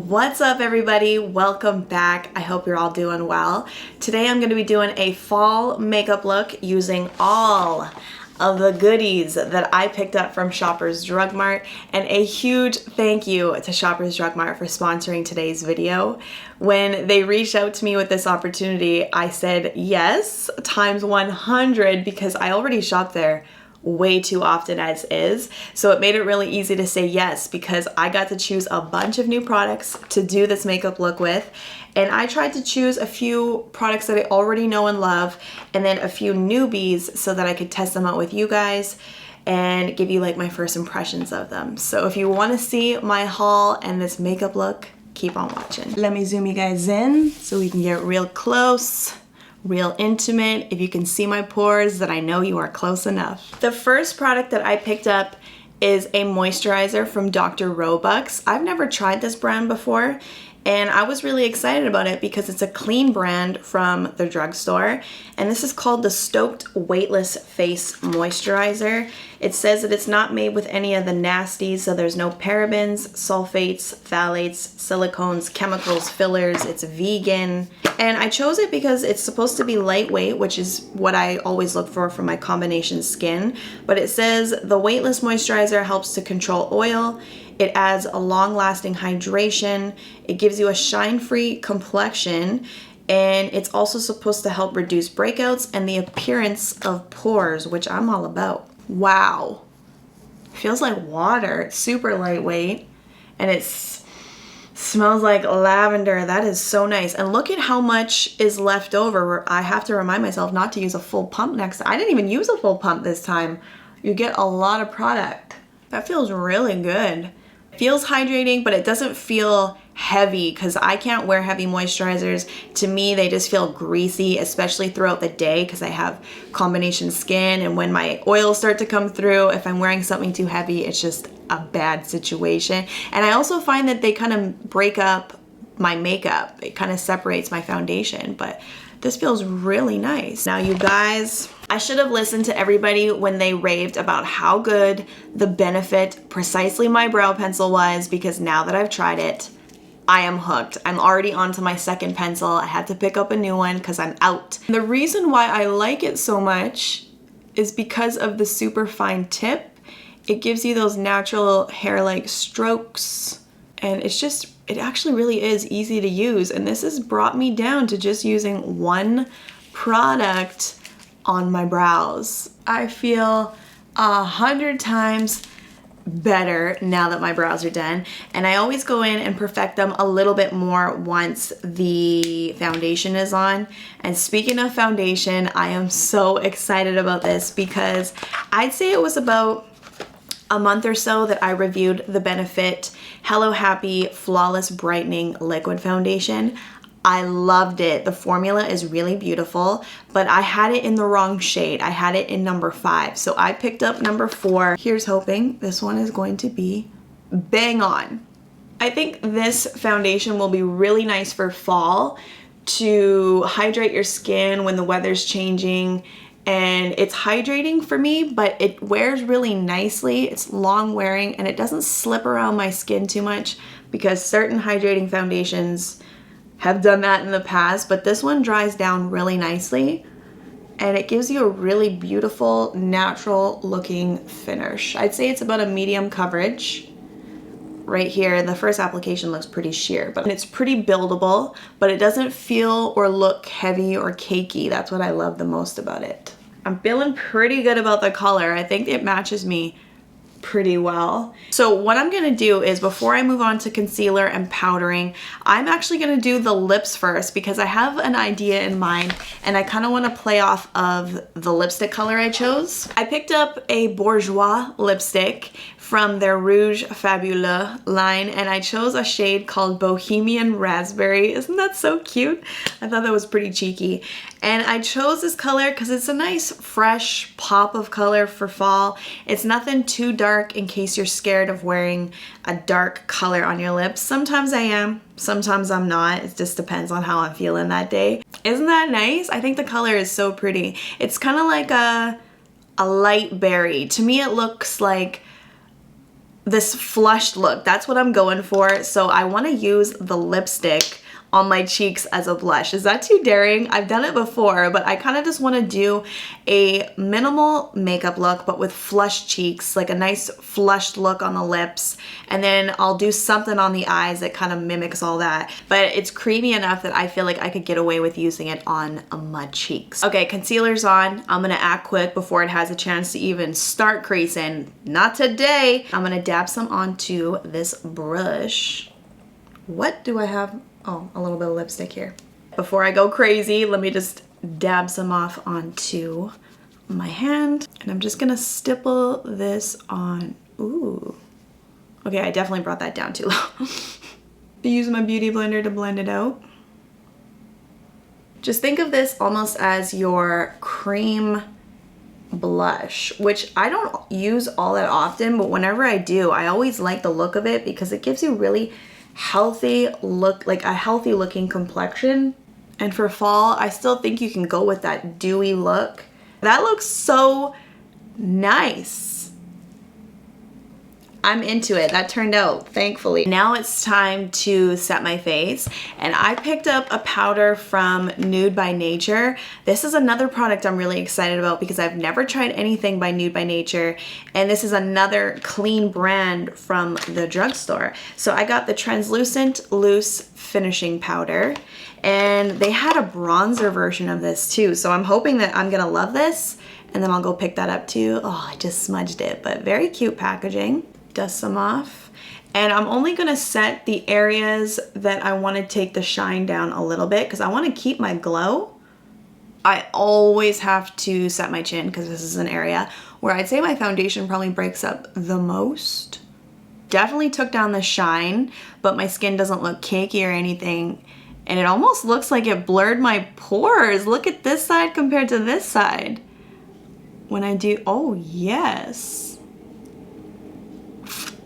What's up everybody? Welcome back. I hope you're all doing well. Today I'm going to be doing a fall makeup look using all of the goodies that I picked up from Shoppers Drug Mart, and a huge thank you to Shoppers Drug Mart for sponsoring today's video. When they reached out to me with this opportunity, I said yes times 100 because I already shop there way too often as is. So it made it really easy to say yes because I got to choose a bunch of new products to do this makeup look with. And I tried to choose a few products that I already know and love, and then a few newbies so that I could test them out with you guys and give you like my first impressions of them. So if you want to see my haul and this makeup look, keep on watching. Let me zoom you guys in so we can get real close, real intimate. If you can see my pores, then I know you are close enough. The first product that I picked up is a moisturizer from Dr. ROEBUCKS. I've never tried this brand before, and I was really excited about it because it's a clean brand from the drugstore, and this is called the Stoked Weightless Face Moisturizer. It says that it's not made with any of the nasties, so there's no parabens, sulfates, phthalates, silicones, chemicals, fillers. It's vegan, and I chose it because it's supposed to be lightweight, which is what I always look for my combination skin, but it says the weightless moisturizer helps to control oil. It adds a long-lasting hydration. It gives you a shine-free complexion, and it's also supposed to help reduce breakouts and the appearance of pores, which I'm all about. Wow. Feels like water. It's super lightweight, and it smells like lavender. That is so nice. And look at how much is left over. I have to remind myself not to use a full pump next time. I didn't even use a full pump this time. You get a lot of product. That feels really good. Feels hydrating, but it doesn't feel heavy because I can't wear heavy moisturizers. To me, they just feel greasy, especially throughout the day because I have combination skin, and when my oils start to come through, if I'm wearing something too heavy, it's just a bad situation. And I also find that they kind of break up my makeup. It kind of separates my foundation, but this feels really nice. Now you guys, I should have listened to everybody when they raved about how good the Benefit Precisely My Brow Pencil was, because now that I've tried it, I am hooked. I'm already onto my second pencil. I had to pick up a new one because I'm out. The reason why I like it so much is because of the super fine tip. It gives you those natural hair-like strokes, and it actually really is easy to use. And this has brought me down to just using one product on my brows. I feel 100 times better now that my brows are done, and I always go in and perfect them a little bit more once the foundation is on. And speaking of foundation, I am so excited about this because I'd say it was about a month or so that I reviewed the Benefit Hello Happy Flawless Brightening Liquid Foundation. I loved it. The formula is really beautiful, but I had it in the wrong shade. I had it in number 5. So I picked up number 4. Here's hoping this one is going to be bang on. I think this foundation will be really nice for fall to hydrate your skin when the weather's changing. And it's hydrating for me, but it wears really nicely. It's long wearing, and it doesn't slip around my skin too much because certain hydrating foundations have done that in the past, but this one dries down really nicely, and it gives you a really beautiful, natural looking finish. I'd say it's about a medium coverage. Right here, the first application looks pretty sheer, but it's pretty buildable, but it doesn't feel or look heavy or cakey. That's what I love the most about it. I'm feeling pretty good about the color. I think it matches me pretty well. So what I'm gonna do is, before I move on to concealer and powdering, I'm actually gonna do the lips first because I have an idea in mind and I kind of want to play off of the lipstick color I chose. I picked up a Bourjois lipstick from their Rouge Fabuleux line, and I chose a shade called Bohemian Raspberry. Isn't that so cute? I thought that was pretty cheeky. And I chose this color because it's a nice fresh pop of color for fall. It's nothing too dark in case you're scared of wearing a dark color on your lips. Sometimes I am, sometimes I'm not. It just depends on how I'm feeling that day. Isn't that nice? I think the color is so pretty. It's kind of like a light berry. To me it looks like this flushed look. That's what I'm going for. So I want to use the lipstick on my cheeks as a blush. Is that too daring? I've done it before, but I kind of just want to do a minimal makeup look, but with flushed cheeks, like a nice flushed look on the lips. And then I'll do something on the eyes that kind of mimics all that. But it's creamy enough that I feel like I could get away with using it on my cheeks. Okay, concealer's on. I'm gonna act quick before it has a chance to even start creasing. Not today. I'm gonna dab some onto this brush. What do I have? Oh, a little bit of lipstick here. Before I go crazy, let me just dab some off onto my hand. And I'm just gonna stipple this on. Ooh. Okay, I definitely brought that down too low. Be using my beauty blender to blend it out. Just think of this almost as your cream blush, which I don't use all that often, but whenever I do, I always like the look of it because it gives you really healthy look, like a healthy looking complexion. And for fall, I still think you can go with that dewy look. That looks so nice. I'm into it. That turned out, thankfully. Now it's time to set my face, and I picked up a powder from Nude by Nature. This is another product I'm really excited about because I've never tried anything by Nude by Nature, and this is another clean brand from the drugstore. So I got the Translucent Loose Finishing Powder, and they had a bronzer version of this too, so I'm hoping that I'm gonna love this, and then I'll go pick that up too. Oh, I just smudged it, but very cute packaging. Dust some off, and I'm only gonna set the areas that I want to take the shine down a little bit because I want to keep my glow. I always have to set my chin because this is an area where I'd say my foundation probably breaks up the most. Definitely took down the shine, but my skin doesn't look cakey or anything, and it almost looks like it blurred my pores. Look at this side compared to this side. When I do, oh yes.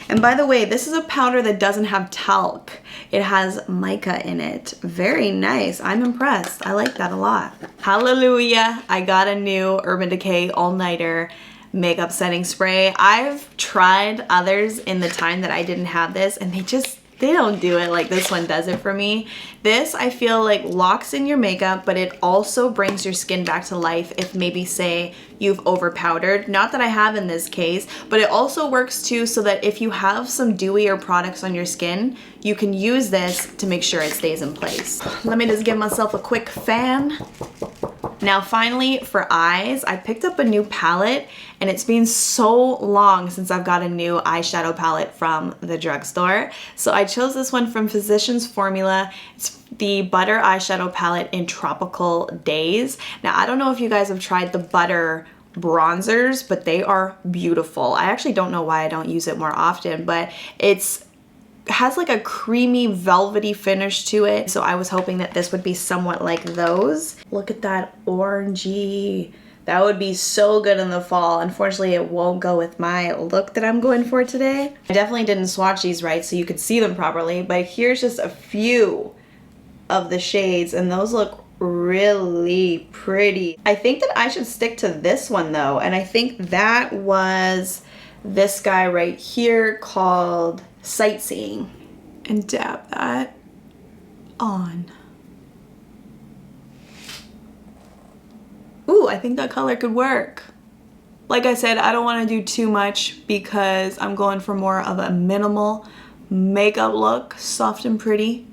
And by the way, this is a powder that doesn't have talc. It has mica in it. Very nice. I'm impressed. I like that a lot. Hallelujah. I got a new Urban Decay All-Nighter makeup setting spray. I've tried others in the time that I didn't have this, and they don't do it like this one does it for me. This, I feel like, locks in your makeup, but it also brings your skin back to life if maybe, say, you've over powdered. Not that I have in this case, but it also works too so that if you have some dewier products on your skin, you can use this to make sure it stays in place. Let me just give myself a quick fan. Now finally, for eyes, I picked up a new palette, and it's been so long since I've got a new eyeshadow palette from the drugstore. So I chose this one from Physicians Formula. It's the Butter Eyeshadow Palette in Tropical Days. Now, I don't know if you guys have tried the Butter bronzers, but they are beautiful. I actually don't know why I don't use it more often, but it has like a creamy velvety finish to it, so I was hoping that this would be somewhat like those. Look at that orangey. That would be so good in the fall. Unfortunately, it won't go with my look that I'm going for today. I definitely didn't swatch these right so you could see them properly, but here's just a few of the shades, and those look really pretty. I think that I should stick to this one though, and I think that was this guy right here called Sightseeing, and dab that on. Ooh, I think that color could work. Like I said, I don't want to do too much because I'm going for more of a minimal makeup look, soft and pretty.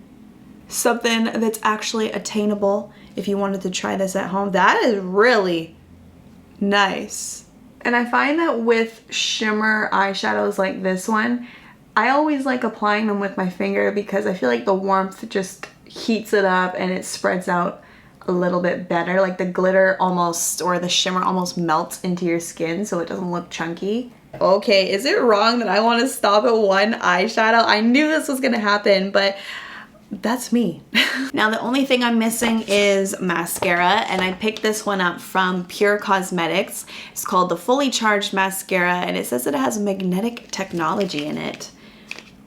Something that's actually attainable if you wanted to try this at home. That is really nice. And I find that with shimmer eyeshadows like this one, I always like applying them with my finger because I feel like the warmth just heats it up and it spreads out a little bit better. Like the glitter almost, or the shimmer almost melts into your skin so it doesn't look chunky. Okay, is it wrong that I want to stop at one eyeshadow? I knew this was gonna happen, but that's me. Now the only thing I'm missing is mascara, and I picked this one up from Pure Cosmetics. It's called the Fully Charged Mascara, and it says that it has magnetic technology in it.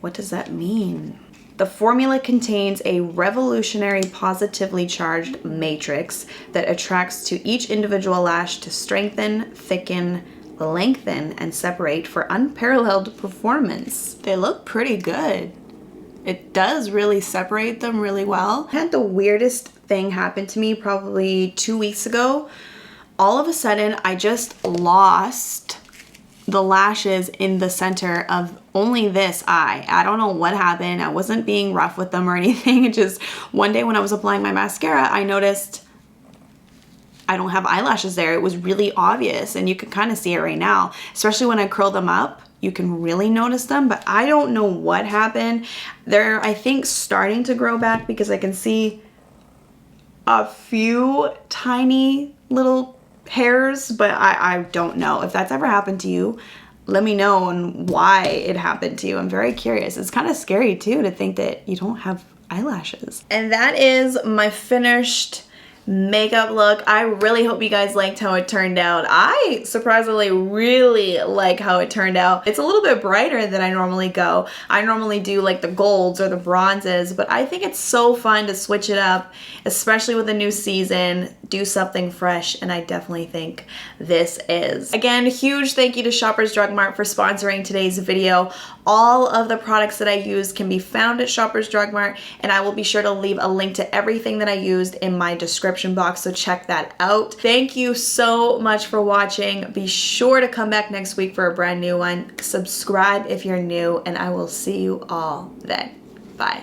What does that mean? The formula contains a revolutionary positively charged matrix that attracts to each individual lash to strengthen, thicken, lengthen and separate for unparalleled performance. They look pretty good. It does really separate them really well. I had the weirdest thing happen to me probably 2 weeks ago. All of a sudden, I just lost the lashes in the center of only this eye. I don't know what happened. I wasn't being rough with them or anything. It just, one day when I was applying my mascara, I noticed I don't have eyelashes there. It was really obvious, and you can kind of see it right now, especially when I curl them up. You can really notice them, but I don't know what happened. They're, I think, starting to grow back because I can see a few tiny little hairs, but I don't know. If that's ever happened to you, let me know and why it happened to you. I'm very curious. It's kind of scary too to think that you don't have eyelashes. And that is my finished makeup look. I really hope you guys liked how it turned out. I surprisingly really like how it turned out. It's a little bit brighter than I normally go. I normally do like the golds or the bronzes, but I think it's so fun to switch it up, especially with a new season, do something fresh, and I definitely think this is. Again, huge thank you to Shoppers Drug Mart for sponsoring today's video. All of the products that I use can be found at Shoppers Drug Mart, and I will be sure to leave a link to everything that I used in my description box, so check that out. Thank you so much for watching. Be sure to come back next week for a brand new one. Subscribe if you're new, and I will see you all then. Bye.